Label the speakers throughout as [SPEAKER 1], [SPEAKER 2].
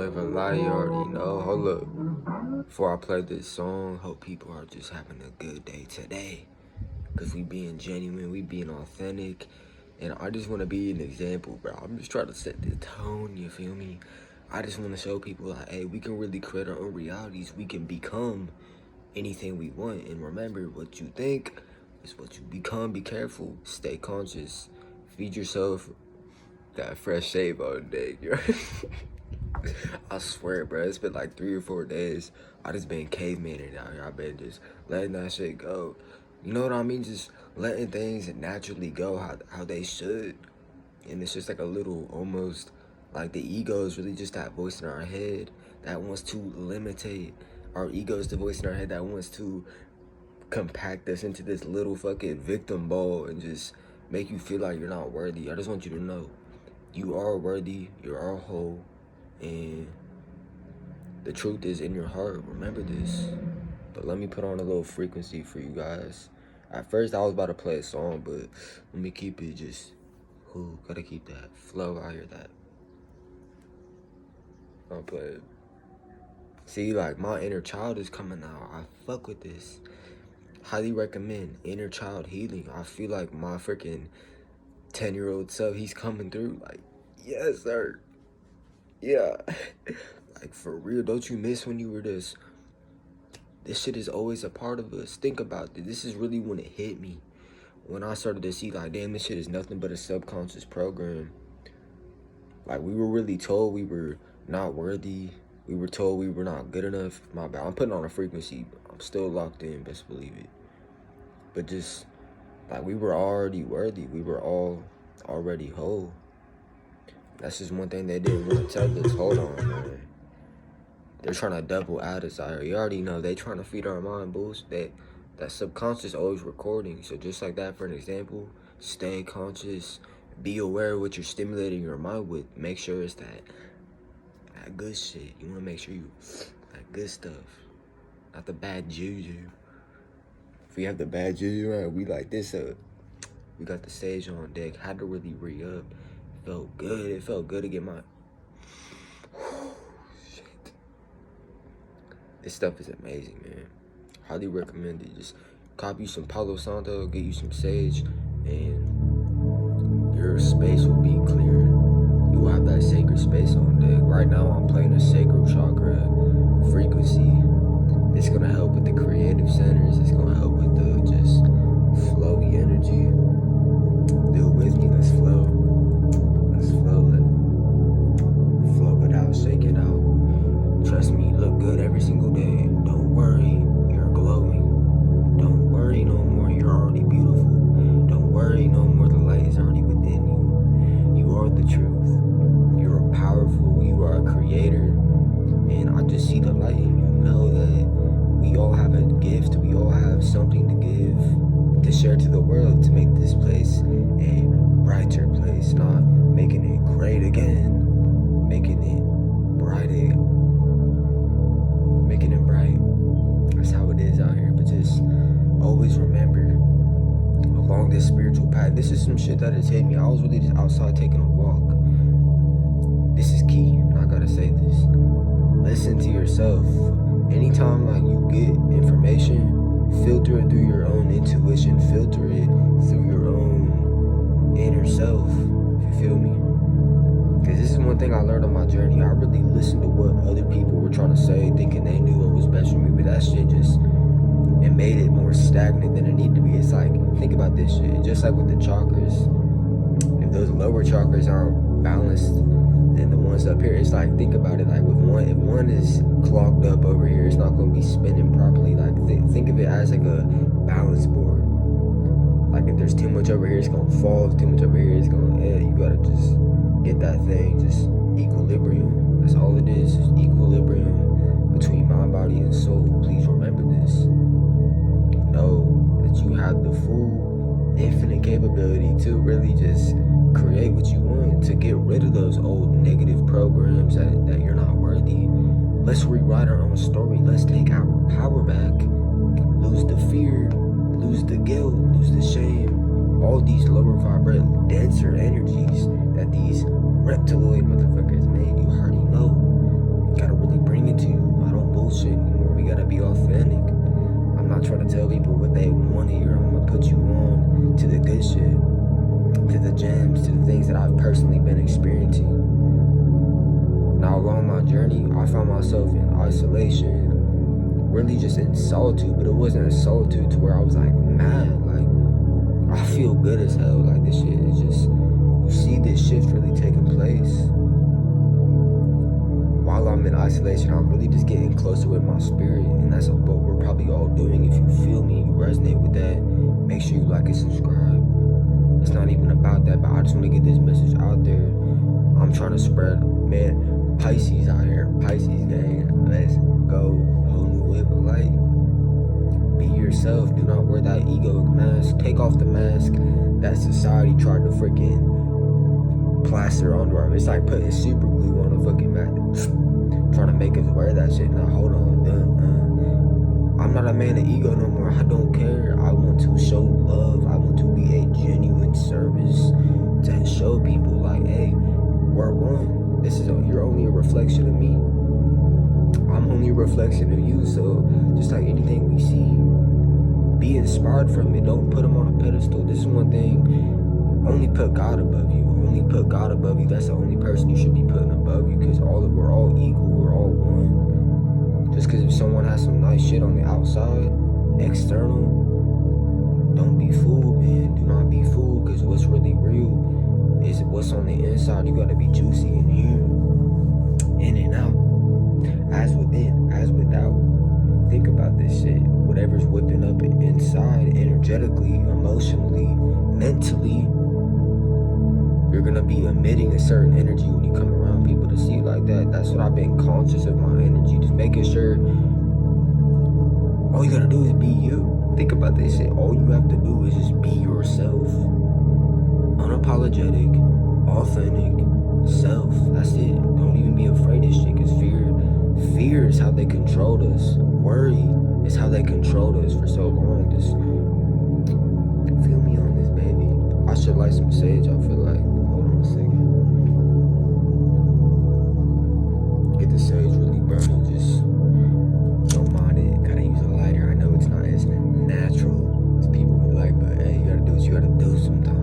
[SPEAKER 1] live a lie, you already know. Hold up. Before I play this song, hope people are just having a good day today. Because we being genuine, we being authentic. And I just want to be an example, bro. I'm just trying to set the tone, you feel me? I just want to show people like, hey, we can really create our own realities. We can become anything we want. And remember, what you think is what you become. Be careful. Stay conscious. Feed yourself that fresh shave all day. I swear, bro, it's been like 3 or 4 days. I just been cavemaning out here. I've been just letting that shit go. You know what I mean? Just letting things naturally go how they should. And it's just like a little, almost like the ego is really just that voice in our head that wants to limitate. Our ego is the voice in our head that wants to compact us into this little fucking victim ball and just make you feel like you're not worthy. I just want you to know, you are worthy, you are whole, and the truth is in your heart. Remember this. But let me put on a little frequency for you guys. At first I was about to play a song, but let me keep it just, gotta keep that flow. I hear that. I'll play it. See, like, my inner child is coming out. I fuck with this. Highly recommend inner child healing. I feel like my freaking 10-year-old self, he's coming through. Like, yes, sir. Yeah. Like, for real, don't you miss when you were this shit is always a part of us. Think about it. This is really when it hit me. When I started to see, like, damn, this shit is nothing but a subconscious program. Like, we were really told we were not worthy. We were told we were not good enough. My bad. I'm putting on a frequency. I'm still locked in, best believe it. But just, like, we were already worthy. We were all already whole. That's just one thing they didn't really tell us. Hold on, man. They're trying to double add us out here. You already know they trying to feed our mind bullshit. That subconscious always recording. So just like that, for an example, stay conscious. Be aware of what you're stimulating your mind with. Make sure it's that good shit. You want to make sure that good stuff. Not the bad juju. If we have the bad juju around, we like this up. We got the sage on deck. Had to really re-up. Felt good. It felt good to get my... Shit. This stuff is amazing, man. Highly recommend it. Just copy some Palo Santo, get you some sage, and your space will be clear. You will have that sacred space on deck. Right now, I'm playing a Sacral Chakra frequency. It's going to help with the creative centers. It's going to help with the just flowy energy. Do it with me. Let's flow. Let's flow. Flow it out. Shake it out. Trust me, you look good every single day. Don't worry. You're glowing. Don't worry no more. You're already beautiful. Don't worry no more. The light is already within you. You are the truth. You are powerful. You are a creator. And I just see the light in you. Know that we all have a gift. We all have something to give, to share to the world, to make this place a brighter place. Not making it great again, making it bright again. Making it bright. That's how it is out here. But just always remember, along this spiritual path, this is some shit that has hit me. I was really just outside taking a walk. This is key, and I gotta say this. Listen to yourself. Anytime like you get information, filter it through your own intuition, filter it through your own inner self. If you feel me? Because this is one thing I learned on my journey. I really listened to what other people were trying to say, thinking they knew what was best for me, but that shit just, it made it more stagnant than it needed to be. It's like, think about this shit. Just like with the chakras, if those lower chakras aren't balanced than the ones up here, it's like, think about it, like with one, if one is clogged up over here, it's not going to be spinning properly. Like, think of it as like a balance board. Like, if there's too much over here, it's going to fall. If too much over here, it's going to, you got to just get that thing, just equilibrium. That's all it is equilibrium between mind, body, and soul. Please remember this. Know that you have the full, infinite capability to really just create what you want, to get rid of those old negative programs that you're not worthy. Let's rewrite our own story. Let's take our power back. Lose the fear, lose the guilt, lose the shame. All these lower vibrant, denser energies that these reptiloid motherfuckers made. You already know. I found myself in isolation, really just in solitude, but it wasn't a solitude to where I was like mad, like I feel good as hell, like this shit is just, you see this shift really taking place. While I'm in isolation, I'm really just getting closer with my spirit, and that's what we're probably all doing. If you feel me, you resonate with that, make sure you like and subscribe. It's not even about that, but I just want to get this message out there. I'm trying to spread, man, Pisces out here, Pisces gang, let's go, whole new wave of light. Be yourself, do not wear that egoic mask, take off the mask that society tried to freaking plaster onto our, it's like putting super glue on a fucking mat, trying to make us wear that shit. Now hold on, I'm not a man of ego no more. I don't care. I want to show love. I want to be a genuine service to show people like, hey, we're one. This is you're only a reflection of me. I'm only a reflection of you. So just like anything we see, be inspired from it. Don't put them on a pedestal. This is one thing. Only put God above you. Only put God above you. That's the only person you should be putting above you, because we're all equal. We're all one. Just because if someone has some nice shit on the outside, external, don't be fooled, man. Do not be fooled, because what's really real is what's on the inside. You gotta be juicy in here, in and out, as within, as without. Think about this shit. Whatever's whipping up inside, energetically, emotionally, mentally, you're gonna be emitting a certain energy when you come around people to see like that. That's what I've been conscious of, my energy, just making sure all you gotta do is be you. Think about this shit. All you have to do is just be yourself. Unapologetic, authentic self. That's it. Don't even be afraid of shit, because fear is how they controlled us. Worry is how they controlled us for so long. Just feel me on this, baby. I should light some sage, I feel like. Hold on a second. Get the sage really burning, just don't mind it. Gotta use a lighter. I know it's not as natural as people would like, but hey, you gotta do what you gotta do sometimes.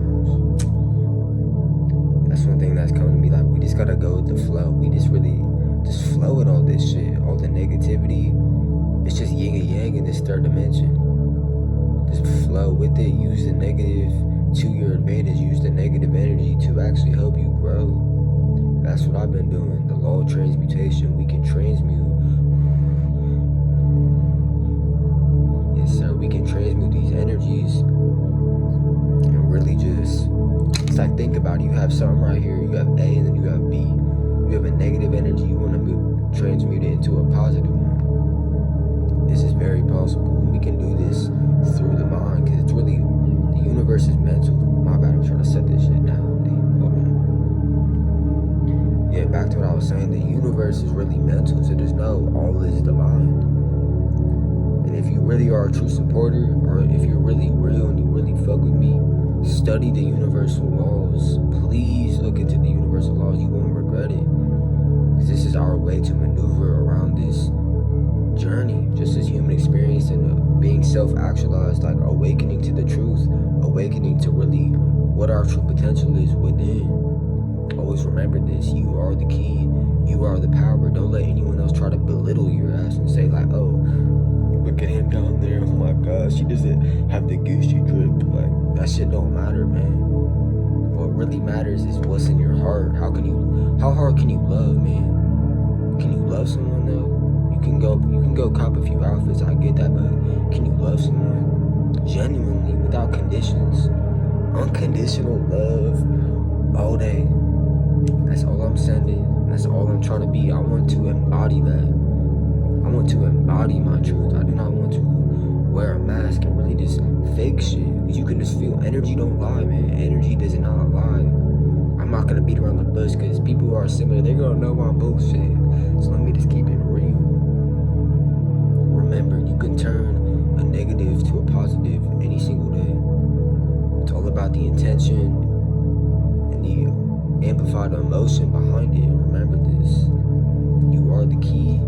[SPEAKER 1] That's one thing that's coming to me, like we just gotta go with the flow. We just really just flow with all this shit, all the negativity. It's just yin and yang in this third dimension. Just flow with it. Use the negative to your advantage. Use the negative energy to actually help you grow. That's what I've been doing. The law of transmutation. We can transmute. Yes, sir. We can transmute these energies and really just, it's like, think about it. You have something right here. You have A and then you have B. You have a negative energy. You want to transmute it into a positive one. This is very possible. We can do this through the mind, because it's really, the universe is mental. My bad, I'm trying to set this shit down. Hold on. Yeah, back to what I was saying. The universe is really mental, so there's no all is the mind. And if you really are a true supporter, or if you're really real and you really fuck with me, study the universal laws. Please look into the universal laws. You won't regret it. Because this is our way to maneuver around this journey, just as human experience, and being self-actualized, like awakening to the truth, awakening to really what our true potential is within. Always remember this. You are the key. You are the power. Don't let anyone else try to belittle your ass and say like, oh, look at him down there. Oh my gosh, he doesn't have the Gucci drip. Like, that shit don't matter, man. What really matters is what's in your heart. How hard can you love, man? Can you love someone though? You can go cop a few outfits, I get that, but can you love someone genuinely without conditions? Unconditional love all day. That's all I'm sending. That's all I'm trying to be. I want to embody that. I want to embody my truth. I do not want to wear a mask and really just fake shit. You can just feel energy don't lie, man. Energy does not lie. I'm not gonna beat around the bush, because people who are similar, they're gonna know my bullshit. So let me just keep it real. Remember, you can turn a negative to a positive any single day. It's all about the intention and the amplified emotion behind it. Remember this. You are the key.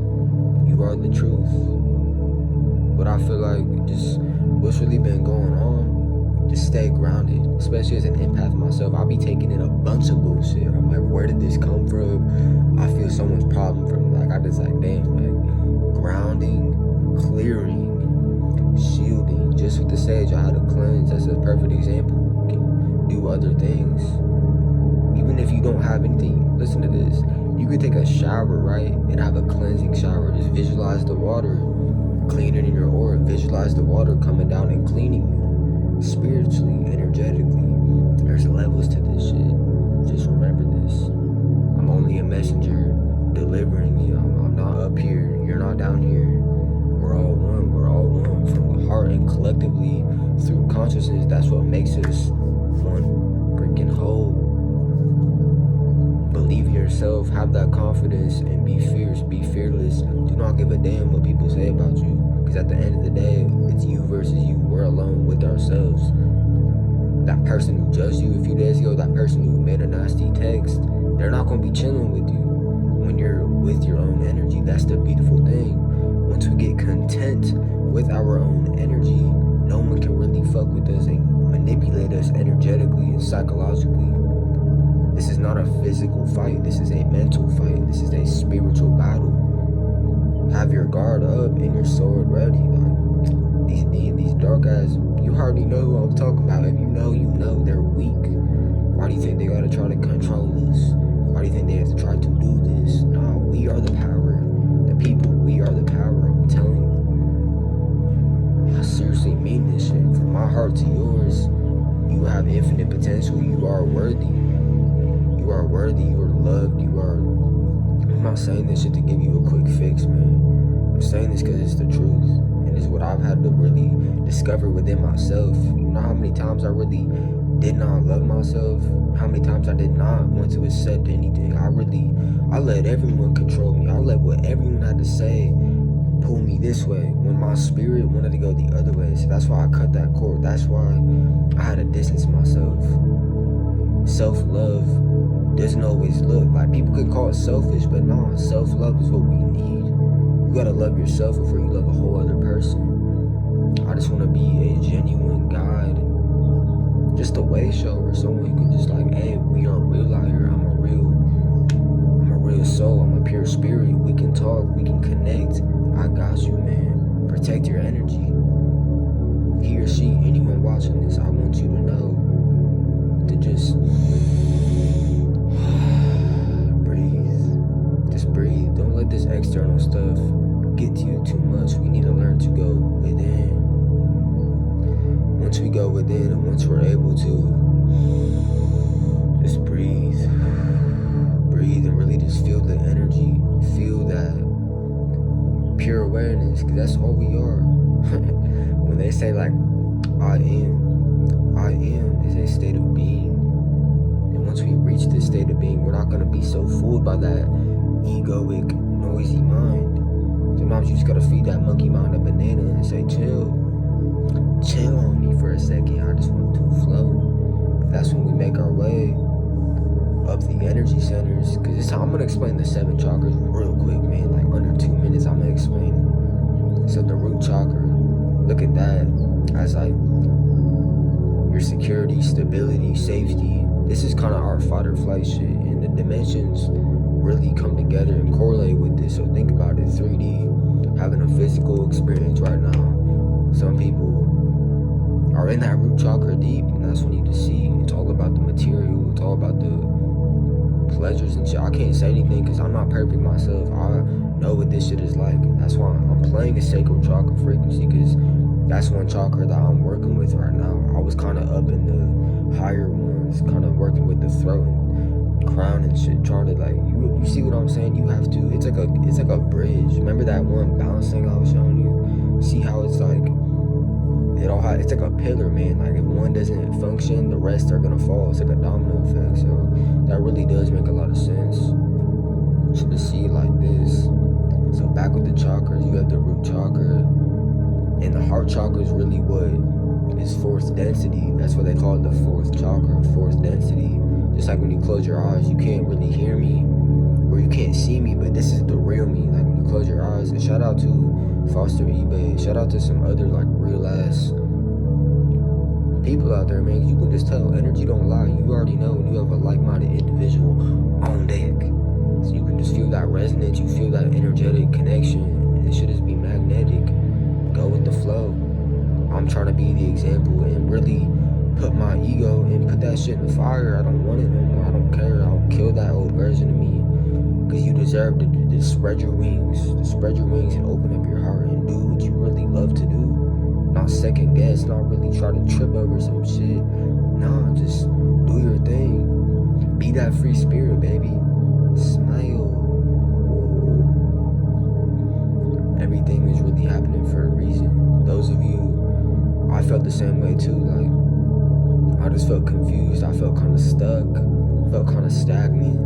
[SPEAKER 1] You are the truth. But I feel like just what's really been going on, just stay grounded. Especially as an empath myself, I'll be taking in a bunch of bullshit. I'm like, where did this come from? I feel someone's problem from me. Like, I just like, damn, like, grounding, clearing, shielding. Just with the sage, I had to cleanse. That's a perfect example. You can do other things. Even if you don't have anything, listen to this. You could take a shower, right, and have a cleansing shower. Just visualize the water, clean it in your aura. Visualize the water coming down and cleaning you spiritually, energetically. There's levels to this shit. Just remember this. I'm only a messenger delivering you. I'm not up here. You're not down here. We're all one. We're all one from the heart, and collectively through consciousness. That's what makes us one freaking whole. Believe in yourself, have that confidence, and be fierce, be fearless. Do not give a damn what people say about you, because at the end of the day, it's you versus you. We're alone with ourselves. That person who judged you a few days ago, that person who made a nasty text, they're not going to be chilling with you when you're with your own energy. That's the beautiful thing. Once we get content with our own energy, no one can really fuck with us and manipulate us energetically and psychologically. This is not a physical fight. This is a mental fight. This is a spiritual battle. Have your guard up and your sword ready. Like, these dark guys, you hardly know who I'm talking about. If you know they're weak. Why do you think they gotta try to control us? Why do you think they have to try to do this? No, we are the power. The people, we are the power. I'm telling you. I seriously mean this shit. From my heart to yours, you have infinite potential. You are worthy. You are worthy, you are loved, you are... I'm not saying this shit to give you a quick fix, man. I'm saying this because it's the truth. And it's what I've had to really discover within myself. You know how many times I really did not love myself? How many times I did not want to accept anything? I let everyone control me. I let what everyone had to say pull me this way when my spirit wanted to go the other way. So that's why I cut that cord. That's why I had to distance myself. Self-love doesn't always look like, people could call it selfish, but no, self-love is what we need. You gotta love yourself before you love a whole other person. I just want to be a genuine guide, just a way shower, someone who can just like, hey, we are real out here. I'm a real soul. I'm a pure spirit. We can talk, we can connect. I got you, man. Protect your energy. He or she, anyone watching this, I want you to know to just breathe. Don't let this external stuff get to you too much. We need to learn to go within. Once we go within, and once we're able to just breathe and really just feel the energy, feel that pure awareness, because that's all we are. When they say like I am is a state of being, and once we reach this state of being, we're not going to be so fooled by that egoic, noisy mind. Sometimes you just gotta feed that monkey mind a banana and say, chill on me for a second. I just want to flow. That's when we make our way up the energy centers. Cause this time I'm gonna explain the 7 chakras real quick, man. Like under 2 minutes, I'm gonna explain it. So the root chakra, look at that as like your security, stability, safety. This is kind of our fight or flight shit, and the dimensions really come together and correlate with this. So think about it, 3D, having a physical experience right now. Some people are in that root chakra deep, and that's when you just see it's all about the material, it's all about the pleasures and shit. I can't say anything because I'm not perfect myself. I know what this shit is like. That's why I'm playing a sacral chakra frequency, because that's one chakra that I'm working with right now. I was kind of up in the higher ones, kind of working with the throat and crown and shit, trying to like, you see what I'm saying? You have to, it's like a bridge. Remember that one balance thing I was showing you? See how it's like, it's like a pillar, man. Like if one doesn't function, the rest are gonna fall. It's like a domino effect. So that really does make a lot of sense. You should just see it like this. So back with the chakras, you have the root chakra, and the heart chakra is really what is fourth density. That's what they call it, the fourth chakra, fourth density. Just like when you close your eyes, you can't really hear me, or you can't see me, but this is the real me. Like when you close your eyes, and shout out to Foster eBay, shout out to some other like real ass people out there, man. You can just tell, energy don't lie. You already know when you have a like-minded individual on deck. So you can just feel that resonance, you feel that energetic connection, and it should just be magnetic. Go with the flow. I'm trying to be the example and really put my ego and put that shit in the fire. I don't want it no more. I don't care. I'll kill that old version of me. Because you deserve to spread your wings. To spread your wings and open up your heart and do what you really love to do. Not second guess, not really try to trip over some shit. Nah, just do your thing. Be that free spirit, baby. Smile. Everything is really happening for a reason. Those of you, I felt the same way too. Like, I just felt confused. I felt kind of stuck. Felt kind of stagnant.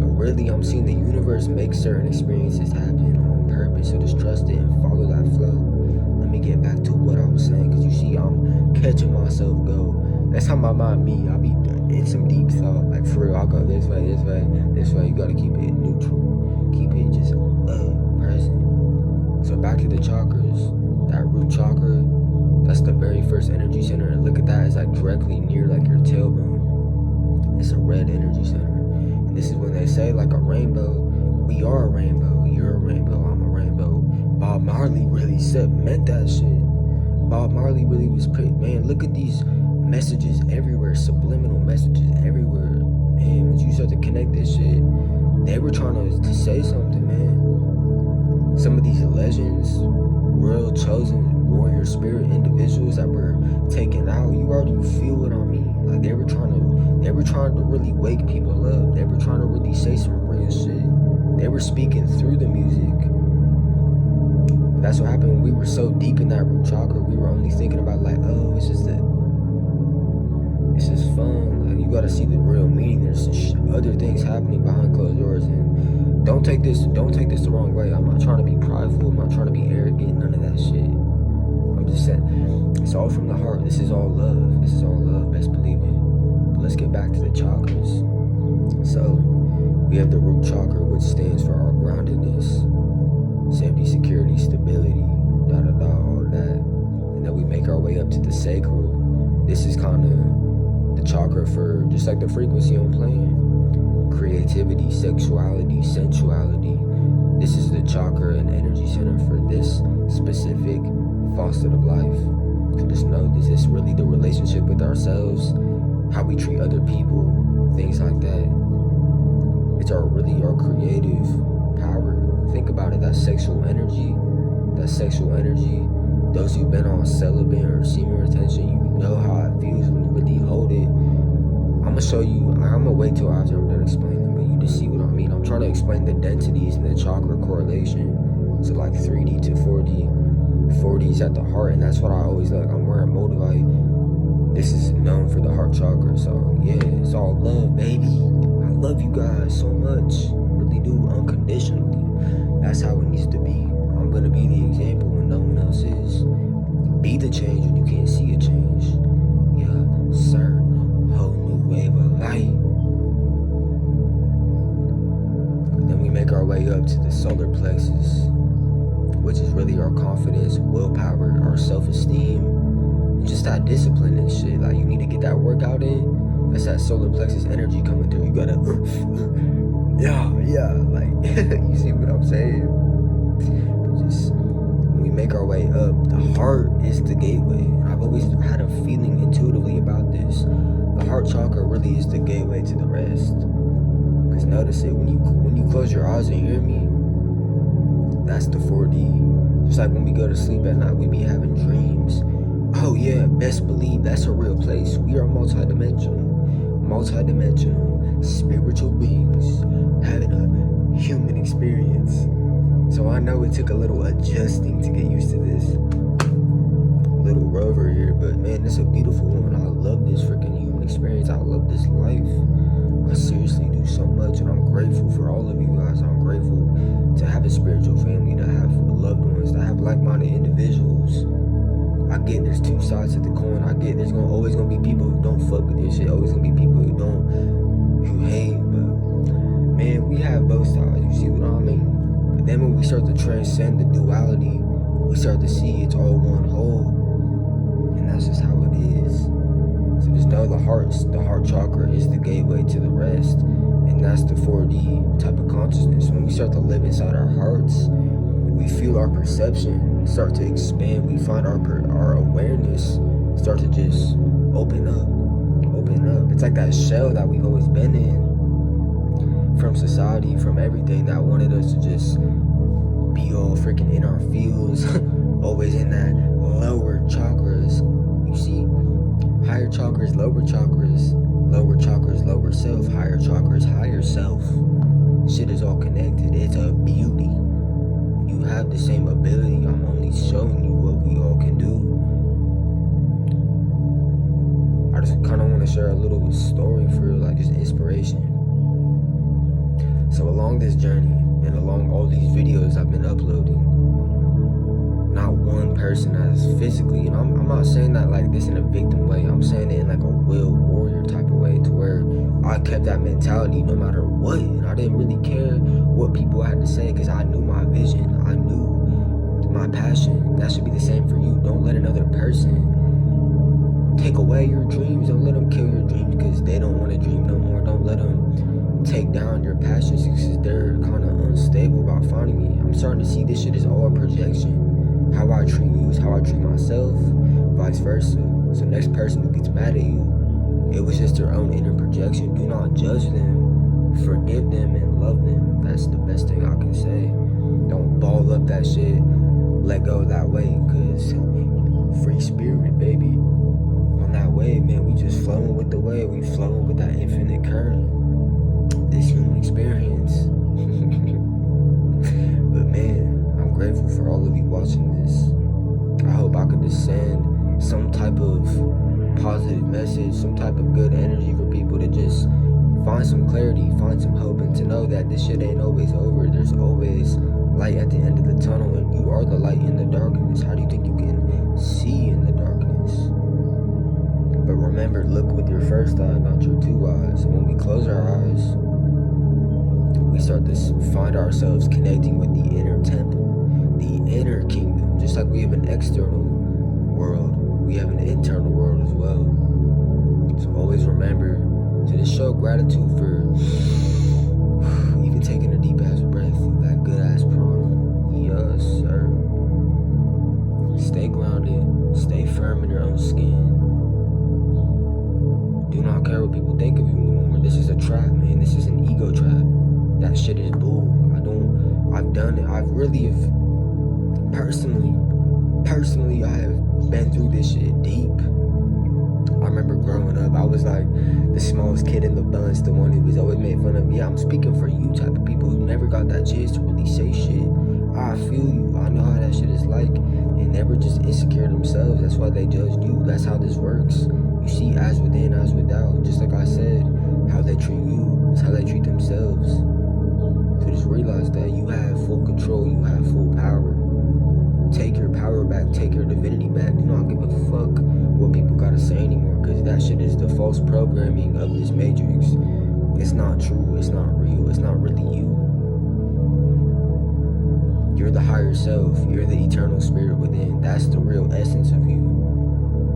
[SPEAKER 1] But really, I'm seeing the universe make certain experiences happen on purpose. So just trust it and follow that flow. Let me get back to what I was saying. Because you see, I'm catching myself go. That's how my mind be. I'll be in some deep thought. Like, for real, I'll go this way, this way, this way. You got to keep it neutral. Keep it just present. So back to the chakras. That root chakra, that's the very first energy center. And look at that, it's like directly near like your tailbone. It's a red energy center. And this is when they say like a rainbow. We are a rainbow. You're a rainbow. I'm a rainbow. Bob Marley really meant that shit. Bob Marley really was man, look at these messages everywhere. Subliminal messages everywhere. Man, once you start to connect this shit, they were trying to say something, man. Some of these legends, world chosen warrior spirit individuals that were taken out, you already feel what I mean. Like they were trying to really wake people up. They were trying to really say some real shit. They were speaking through the music. That's what happened when we were so deep in that root chakra. We were only thinking about like, oh, it's just fun. Like you gotta see the real meaning. There's other things happening behind closed doors, and don't take this the wrong way. I'm not trying to be prideful. I'm not trying to be arrogant. None of that shit. I'm just saying, it's all from the heart. This is all love. This is all love. Best believe it. But let's get back to the chakras. So we have the root chakra, which stands for our groundedness, safety, security, stability, all that. And then we make our way up to the sacral. This is kind of the chakra for just like the frequency I'm playing. Creativity, sexuality, sensuality. This is the chakra and energy center for this specific facet of life. So just know this is really the relationship with ourselves, how we treat other people, things like that. It's really our creative power. Think about it, that sexual energy. Those who've been on celibate or semen retention, you know how it feels when you really hold it. I'm gonna show you, I'm gonna wait till after I'm done explaining, but you just see what I mean. I'm trying to explain the densities and the chakra correlation. So like 3D to 4D. 4D is at the heart, and that's what I always like. I'm wearing Motivite. This is known for the heart chakra, so yeah, it's all love, baby. I love you guys so much. Really do, unconditionally. That's how it needs to be. I'm gonna be the example when no one else is. Be the change when you can't see a change. Yeah, sir. Whole new wave of light. Then we make our way up to the solar plexus, which is really our confidence, willpower, our self-esteem, and just that discipline and shit. Like you need to get that workout in. That's that solar plexus energy coming through. You gotta, yeah, like you see what I'm saying? But just when we make our way up, the heart is the gateway. I've always had a feeling intuitively about this. The heart chakra really is the gateway to the rest. Cause notice it, when you close your eyes and hear me, that's the 4D. Just like when we go to sleep at night, we be having dreams. Oh yeah, best believe that's a real place. We are multidimensional spiritual beings having a human experience. So I know it took a little adjusting to get used to this little rover here, but man, it's a beautiful one. I love this freaking human experience. I love this life. I seriously do so much, and I'm grateful for all of you guys. I'm grateful to have a spiritual family, to have loved ones, to have like-minded individuals. I get there's two sides to the coin. I get there's always gonna be people who don't fuck with this shit. Always gonna be people who hate. But man, we have both sides. You see what I mean? But then when we start to transcend the duality, we start to see it's all one whole, and that's just how it is. So just know the heart chakra is the gateway to the rest, and that's the 4D type of consciousness. When we start to live inside our hearts, we feel our perception start to expand. We find our awareness start to just open up. It's like that shell that we've always been in, from society, from everything that wanted us to just be all freaking in our fields, always in that lower chakras. You see, higher chakras, lower chakras, lower self, higher chakras, higher self. Shit is all connected. It's a beauty. You have the same ability. I'm only showing you what we all can do. I just kind of want to share a little story for like just inspiration. So along this journey and along all these videos I've been uploading, not one person has physically, and I'm not saying that like this in a victim way, I'm saying it in like a will warrior type of way, to where I kept that mentality no matter what, and I didn't really care what people had to say, because I knew my vision, I knew my passion. That should be the same for you. Don't let another person take away your dreams. Don't let them kill your dreams because they don't want to dream no more. Don't let them take down your passions because they're kind of unstable about finding me. I'm starting to see this shit is all a projection. How I treat you is how I treat myself, vice versa. So next person who gets mad at you, it was just their own inner projection. Do not judge them, forgive them, and love them. That's the best thing I can say. Don't ball up that shit, let go that way, because free spirit, baby. On that wave, man, we just flowing with the wave. We flowing with that infinite current. This human experience. But man, I'm grateful for all of you watching this. I hope I could just send some type of positive message, some type of good energy for people to just find some clarity, find some hope, and to know that this shit ain't always over. There's always light at the end of the tunnel, and you are the light in the darkness. How do you think you can see in the darkness? But remember, look with your first eye, not your two eyes. And when we close our eyes, we start to find ourselves connecting with the inner temple, the inner kingdom. Just like we have an external world, we have an internal world as well. So always remember to just show gratitude for even taking a deep ass breath, that good ass prana. Yes, sir. Stay grounded, stay firm in your own skin. Do not care what people think of you anymore. This is a trap, man. This is an ego trap. That shit is bull. I've done it. I've really have, personally, I have been through this shit deep. I remember growing up, I was like the smallest kid in the bunch, the one who was always made fun of. Yeah, I'm speaking for you type of people who never got that chance to really say shit. I feel you. I know how that shit is like. And they were just insecure themselves. That's why they judged you. That's how this works. You see, as within, as without. Just like I said, how they treat you is how they treat themselves. So just realize that you have full control. You have full power. Take your power back. Take your divinity back. Do not give a fuck what people gotta say anymore, because that shit is the false programming of this matrix. It's not true. It's not real. It's not really you. You're the higher self. You're the eternal spirit within. That's the real essence of you.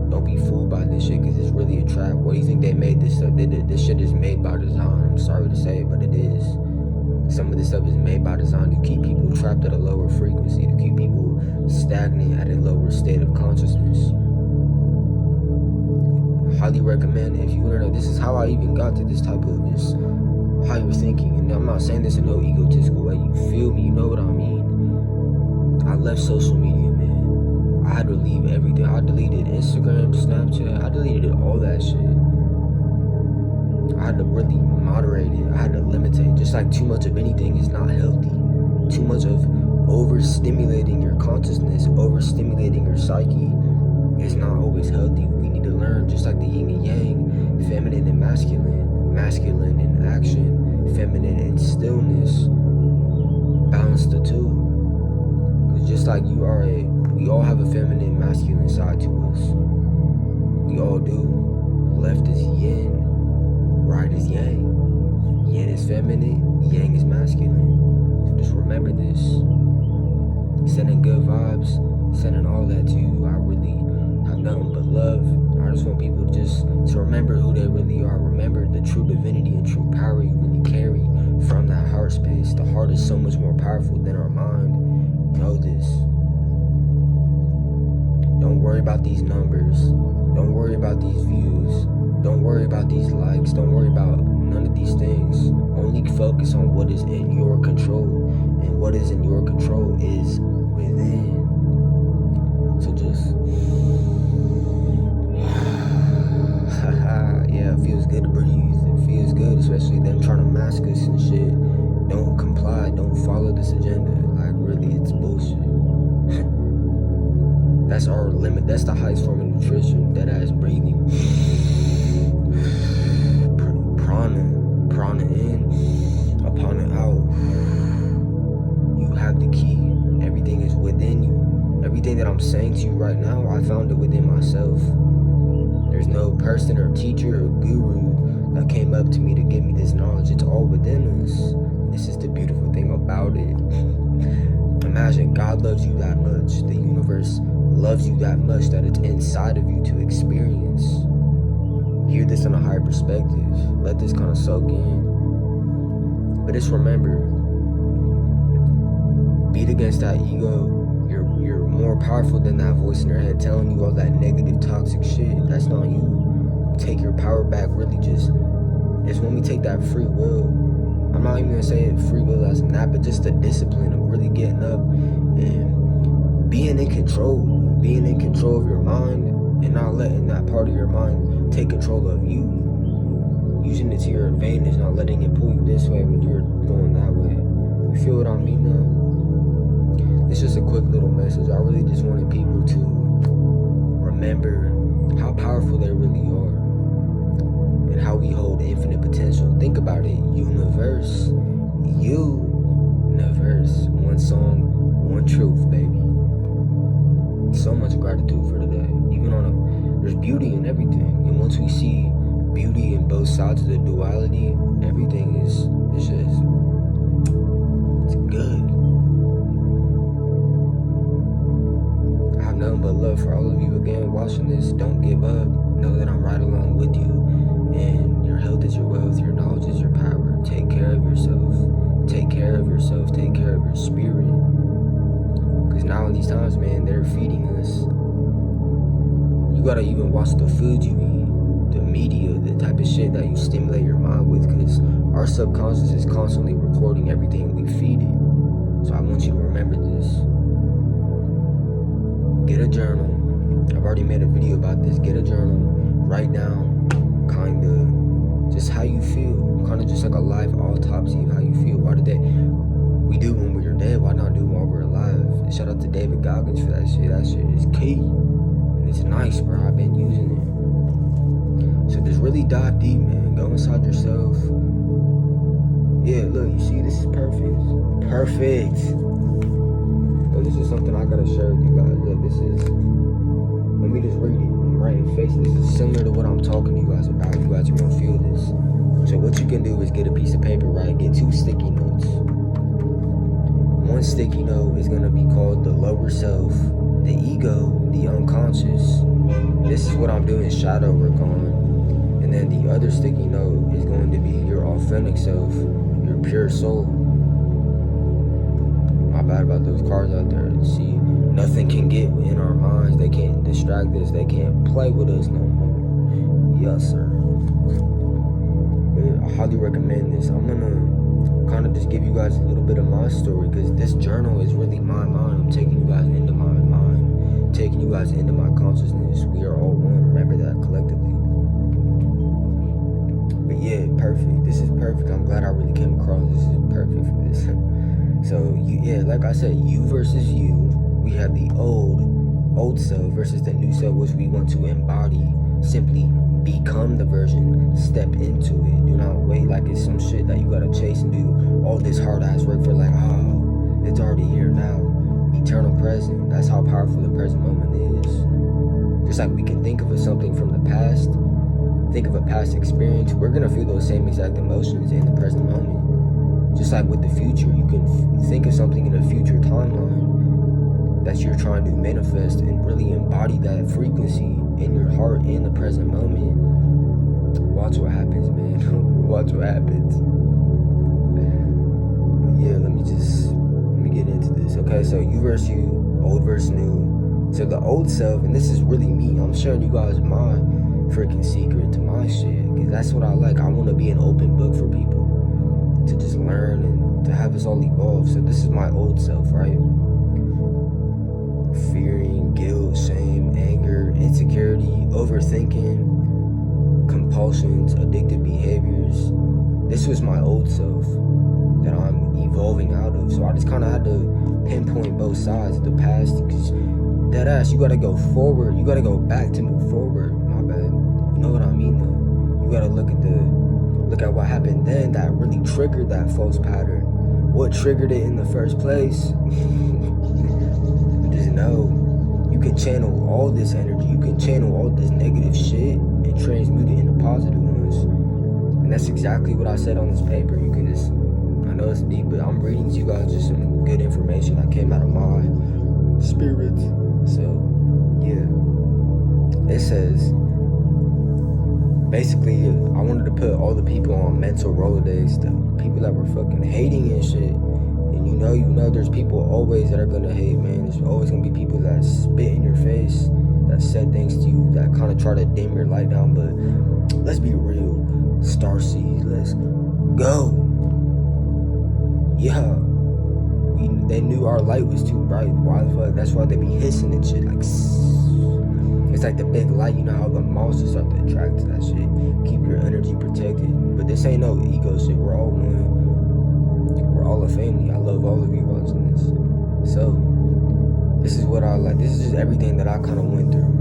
[SPEAKER 1] Don't be fooled by this shit, because it's really a trap. What do you think they made this stuff? This shit is made by design. I'm sorry to say it, but it is. Some of this stuff is made by design to keep people trapped at a lower frequency, to keep people stagnant at a lower state of consciousness. Highly recommend, if you want to know, this is how I even got to this type of just how you're thinking. And I'm not saying this in no egotistical way. You feel me? You know what I mean? I left social media, man. I had to leave everything. I deleted Instagram, Snapchat. I deleted all that shit. I had to really moderate it. I had to limit it. Just like too much of anything is not healthy. Too much of overstimulating your consciousness, overstimulating your psyche is not always healthy. We need to learn, just like the yin and yang, feminine and masculine, masculine and action, feminine and stillness. Balance the two. Because just like we all have a feminine, masculine side to us. We all do. Left is yin, right is yang. Yin is feminine, yang is masculine. So just remember this. Sending good vibes, sending all that to you. I really have nothing but love. I just want people just to remember who they really are. Remember the true divinity and true power you really carry from that heart space. The heart heart is so much more powerful than our mind. Know this. Don't worry about these numbers. Don't worry about these views. Don't worry about these likes. Don't worry about none of these things. Only focus on what is in your control. And what is in your control is within. So just... yeah, it feels good to breathe. It feels good, especially them trying to mask us and shit. Don't comply. Don't follow this agenda. Like, really, it's bullshit. That's our limit. That's the highest form of nutrition. That ass breathing. Prana in, apana out. You have the key. Everything is within you. Everything that I'm saying to you right now, I found it within myself. There's no person or teacher or guru that came up to me to give me this knowledge. It's all within us. This is the beautiful thing about it. Imagine God loves you that much. The universe loves you that much that it's inside of you to experience. Hear this in a higher perspective. Let this kind of soak in. But just remember, beat against that ego. You're more powerful than that voice in your head telling you all that negative, toxic shit. That's not you. Take your power back. Really just, it's when we take that free will. I'm not even gonna say it free will as in that, but just the discipline of really getting up and being in control of your mind and not letting that part of your mind take control of you. Using it to your advantage, not letting it pull you this way when you're going that way. You feel what I mean now? It's just a quick little message. I really just wanted people to remember how powerful they really are and how we hold infinite potential. Think about it. Universe. One song, one truth, baby. So much gratitude for today. Even there's beauty in everything. And once we see beauty in both sides of the duality, everything it's good. I have nothing but love for all of you again watching this. Don't give up. Know that I'm right along with you. And your health is your wealth. Your knowledge is your power. Take care of yourself. Take care of yourself. Take care of your spirit. Because now in these times, man, they're feeding us. You gotta even watch the food you eat, the media, the type of shit that you stimulate your mind with, because our subconscious is constantly recording everything we feed it. So I want you to remember this. Get a journal. I've already made a video about this. Get a journal. Write down kinda just how you feel. Kinda just like a live autopsy of how you feel. Why did we do when we were dead? Why not do it while we're alive? And shout out to David Goggins for that shit. That shit is key. It's nice, bro. I've been using it. So just really dive deep, man. Go inside yourself. Yeah, look, you see, this is perfect. Perfect. But this is something I gotta share with you guys. Look, this is, let me just read it. I'm writing faces. This is similar to what I'm talking to you guys about. You guys are gonna feel this. So what you can do is get a piece of paper, right? Get 2 sticky notes. One sticky note is gonna be called the lower self, the ego, the unconscious. This is what I'm doing shadow work on. And then the other sticky note is going to be your authentic self, your pure soul. My bad about those cards out there. See, nothing can get in our minds. They can't distract us. They can't play with us no more. Yes, sir. But I highly recommend this. I'm gonna kind of just give you guys a little bit of my story, because this journal is really my mind. I'm taking you guys into my mind, taking you guys into my consciousness. We are all one. Remember that collectively. But yeah, perfect. This is perfect. I'm glad I really came across. This is perfect for this. So yeah, like I said, you versus you. We have the old self versus the new self, which we want to embody. Simply become the version. Step into it. Do not wait like it's some shit that you gotta chase and do all this hard ass work for. Like, oh, it's already here now. Eternal present. That's how powerful the present moment is. Just like we can think of something from the past, think of a past experience, we're gonna feel those same exact emotions in the present moment. Just like with the future, you can think of something in a future timeline that you're trying to manifest and really embody that frequency in your heart in the present moment. Watch what happens, man. Watch what happens. But yeah, let me Okay, so you versus you, old versus new. So the old self, and this is really me, I'm sharing you guys my freaking secret to my shit, because that's what I like. I want to be an open book for people to just learn and to have us all evolve. So this is my old self, right? Fearing, guilt, shame, anger, insecurity, overthinking, compulsions, addictive behaviors. This was my old self that I'm evolving out of. So I just kind of had to pinpoint both sides of the past, because dead ass, you gotta go forward. You gotta go back to move forward. My bad. You know what I mean though. You gotta look at what happened then that really triggered that false pattern. What triggered it in the first place? Just know you can channel all this energy. You can channel all this negative shit and transmute it into positive ones. And that's exactly what I said on this paper. You can just, I know it's deep, but I'm reading to you guys just some good information that came out of my spirit. So, yeah. It says, basically, I wanted to put all the people on mental Rolodex, the people that were fucking hating and shit. And you know, there's people always that are gonna hate, man. There's always gonna be people that spit in your face, that said things to you, that kind of try to dim your light down. But let's be real, starseeds, let's go. Yeah, they knew our light was too bright. Why the fuck? That's why they be hissing and shit, like, it's like the big light. You know how the monsters start to attract to that shit. Keep your energy protected. But this ain't no ego shit. We're all one. We're all a family. I love all of you watching this. So, this is what I like. This is just everything that I kind of went through.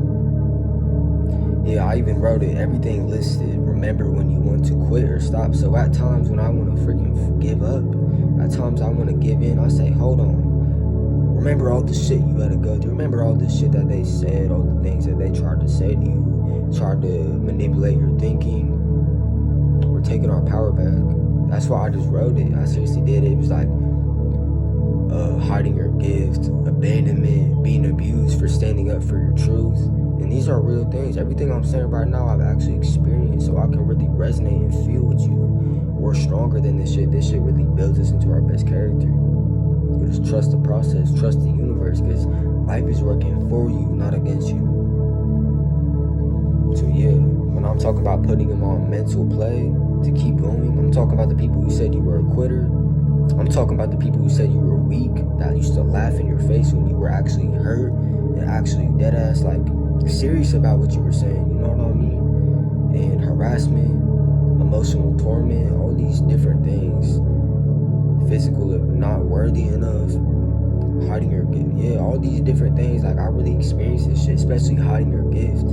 [SPEAKER 1] Yeah, I even wrote it. Everything listed. Remember when you want to quit or stop. So at times when I want to freaking give up, at times I want to give in, I say, hold on. Remember all the shit you had to go through. Remember all the shit that they said, all the things that they tried to say to you, tried to manipulate your thinking. We're taking our power back. That's why I just wrote it. I seriously did it. It was like hiding your gift, abandonment, being abused for standing up for your truth. And these are real things. Everything I'm saying right now, I've actually experienced, so I can really resonate and feel with you. We're stronger than this shit. This shit really builds us into our best character. Just trust the process, trust the universe, because life is working for you, not against you. So yeah, when I'm talking about putting them on mental play to keep going, I'm talking about the people who said you were a quitter. I'm talking about the people who said you were weak, that used to laugh in your face when you were actually hurt and actually dead ass, like, serious about what you were saying, you know what I mean? And harassment, emotional torment, all these different things. Physical, not worthy enough, hiding your gift. Yeah, all these different things. Like, I really experienced this shit, especially hiding your gift.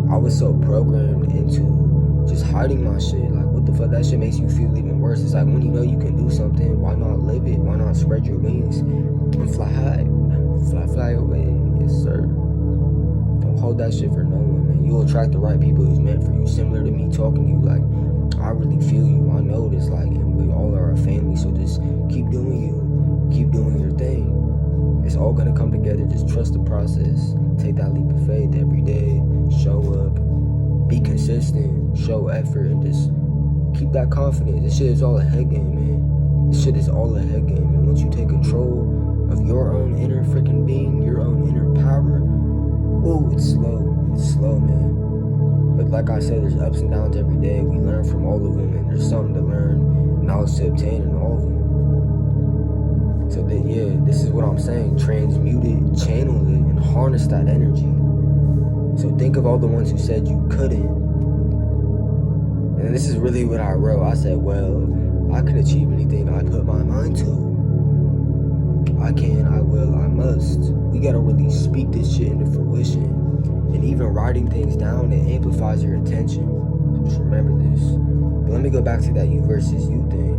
[SPEAKER 1] I was so programmed into just hiding my shit. Like, what the fuck? That shit makes you feel even worse. It's like, when you know you can do something, why not live it? Why not spread your wings and fly high? Fly away. Yes, sir. Don't hold that shit for no one, man. You'll attract the right people who's meant for you. Similar to me talking to you, like, I really feel you. I know this, like, and we all are a family, so just keep doing you. Keep doing your thing. It's all gonna come together. Just trust the process. Take that leap of faith every day. Show up. Be consistent. Show effort, and just keep that confidence. This shit is all a head game, man. This shit is all a head game. And once you take control of your own inner freaking being, your own inner power, oh, it's slow. It's slow, man. But like I said, there's ups and downs every day. We learn from all of them, and there's something to learn, knowledge to obtain in all of them. So that, yeah, this is what I'm saying. Transmute it, channel it, and harness that energy. So think of all the ones who said you couldn't. And this is really what I wrote. I said, well, I can achieve anything I put my mind to. I can, I will, I must. We gotta really speak this shit into fruition. And even writing things down, it amplifies your attention. So just remember this. But let me go back to that you versus you thing.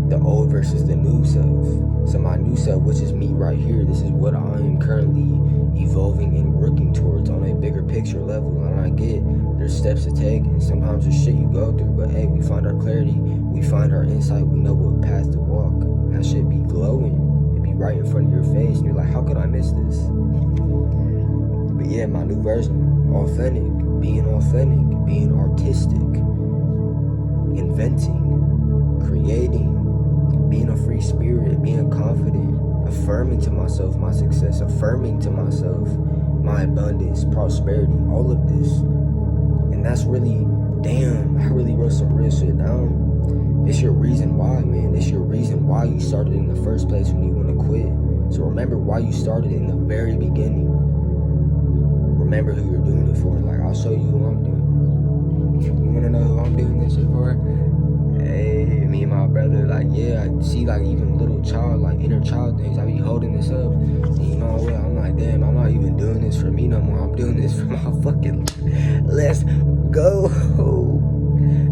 [SPEAKER 1] The old versus the new self. So my new self, which is me right here, this is what I am currently evolving and working towards on a bigger picture level. And I get there's steps to take, and sometimes there's shit you go through, but hey, we find our clarity, we find our insight, we know what path to walk. That shit be glowing. It be right in front of your face, and you're like, how could I miss this? But yeah, my new version, authentic, being artistic, inventing, creating, being a free spirit, being confident, affirming to myself my success, affirming to myself my abundance, prosperity, all of this. And that's really, damn, I really wrote some real shit down. It's your reason why, man. It's your reason why you started in the first place when you want to quit. So remember why you started in the very beginning. Remember who you're doing it for. Like, I'll show you who I'm doing. You want to know who I'm doing this shit for? Hey, me and my brother, like, yeah, I see, like, even little child, like, inner child things. I be holding this up. And you know what? I'm like, damn, I'm not even doing this for me no more. I'm doing this for my fucking, let's go.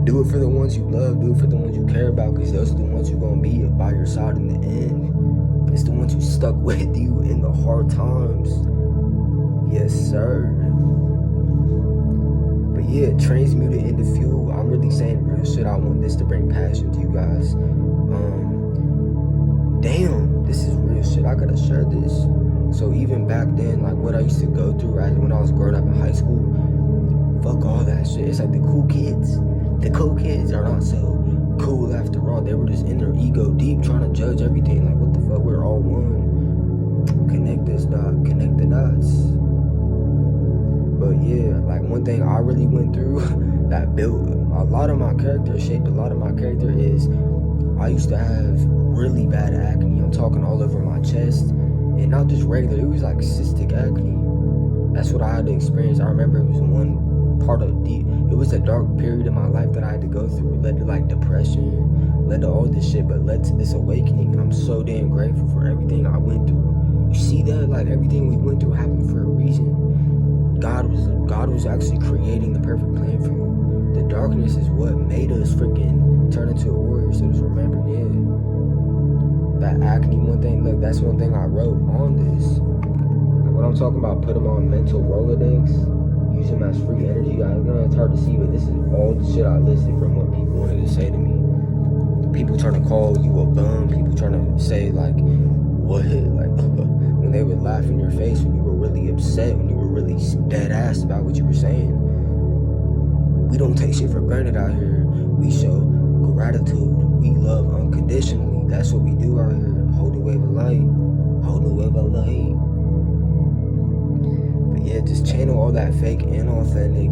[SPEAKER 1] Do it for the ones you love. Do it for the ones you care about, because those are the ones who gonna be by your side in the end. It's the ones who stuck with you in the hard times. Yes, sir. But yeah, transmute it into fuel. I'm really saying real shit. I want this to bring passion to you guys. Damn, this is real shit. I gotta share this. So even back then, like what I used to go through when I was growing up in high school, fuck all that shit. It's like the cool kids. The cool kids are not so cool after all. They were just in their ego deep, trying to judge everything. Like, what the fuck? We're all one. Connect this dot. Connect the dots. But yeah, like one thing I really went through that built a lot of my character, shaped a lot of my character, is I used to have really bad acne. I'm talking all over my chest, and not just regular. It was like cystic acne. That's what I had to experience. I remember it was one part of it was a dark period in my life that I had to go through. It led to like depression, led to all this shit, but led to this awakening. And I'm so damn grateful for everything I went through. You see that? Like everything we went through happened for a reason. God was actually creating the perfect plan for you. The darkness is what made us freaking turn into a warrior. So just remember, yeah, that acne one thing. Look, that's one thing I wrote on this. Like when I'm talking about put them on mental Rolodex, use them as free energy. I know it's hard to see, but this is all the shit I listed from what people wanted to say to me. People trying to call you a bum. People trying to say like, what? Like when they would laugh in your face when you were really upset, when you were really dead ass about what you were saying. We don't take shit for granted out here. We show gratitude. We love unconditionally. That's what we do out here. Hold the wave of light. Hold the wave of light. But yeah, just channel all that fake and authentic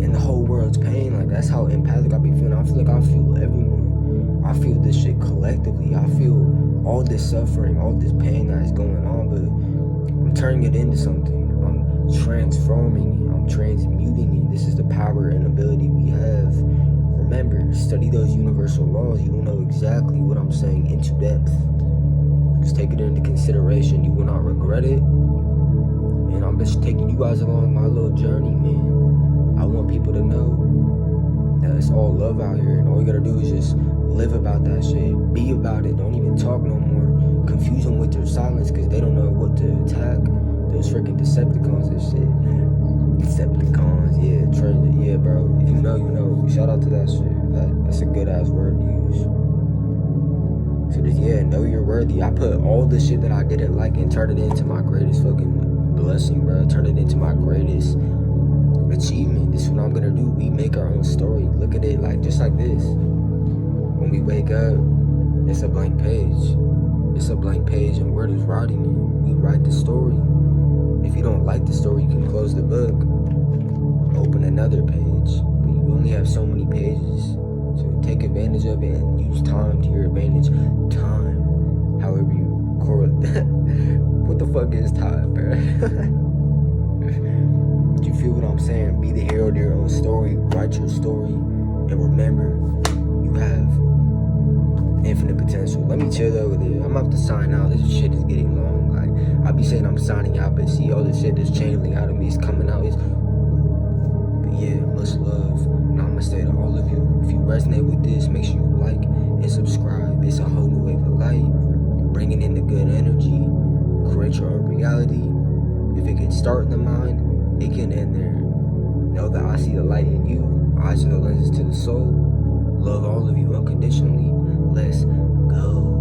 [SPEAKER 1] and the whole world's pain. Like that's how empathic I be feeling. I feel like I feel everyone. I feel this shit collectively. I feel all this suffering, all this pain that is going on, but I'm turning it into something. I'm transforming it. I'm transmuting it. This is the power and ability we have. Remember, study those universal laws. You will know exactly what I'm saying into depth. Just take it into consideration. You will not regret it. And I'm just taking you guys along my little journey, man. I want people to know that it's all love out here, and all you gotta do is just live about that shit. Be about it. Don't even talk no more. Confuse them with your silence, because they don't know what to attack. Those freaking Decepticons and shit. Decepticons, yeah, yeah, bro. If you know, you know. Shout out to that shit. That's a good ass word to use. So just, yeah, know you're worthy. I put all the shit that I didn't like and turned it into my greatest fucking blessing, bro. Turned it into my greatest achievement. This is what I'm gonna do. We make our own story. Look at it like just like this. When we wake up, it's a blank page. It's a blank page, and we're just writing it. We write the story. If you don't like the story, you can close the book, open another page. But you only have so many pages, so take advantage of it and use time to your advantage. Time, however you correlate. What the fuck is time, bro? You feel what I'm saying? Be the hero to your own story. Write your story, and remember, you have infinite potential. Let me chill over there. I'm about to sign out. This shit is getting long. Like I be saying I'm signing out, but see all the shit that's channeling out of me is coming out. But yeah, much love. Namaste to all of you. If you resonate with this, make sure you like and subscribe. It's a whole new wave of light. Bringing in the good energy. Create your own reality. If it can start in the mind, it can end there. Know that I see the light in you. Eyes and the lenses to the soul. Love all of you unconditionally. Let's go.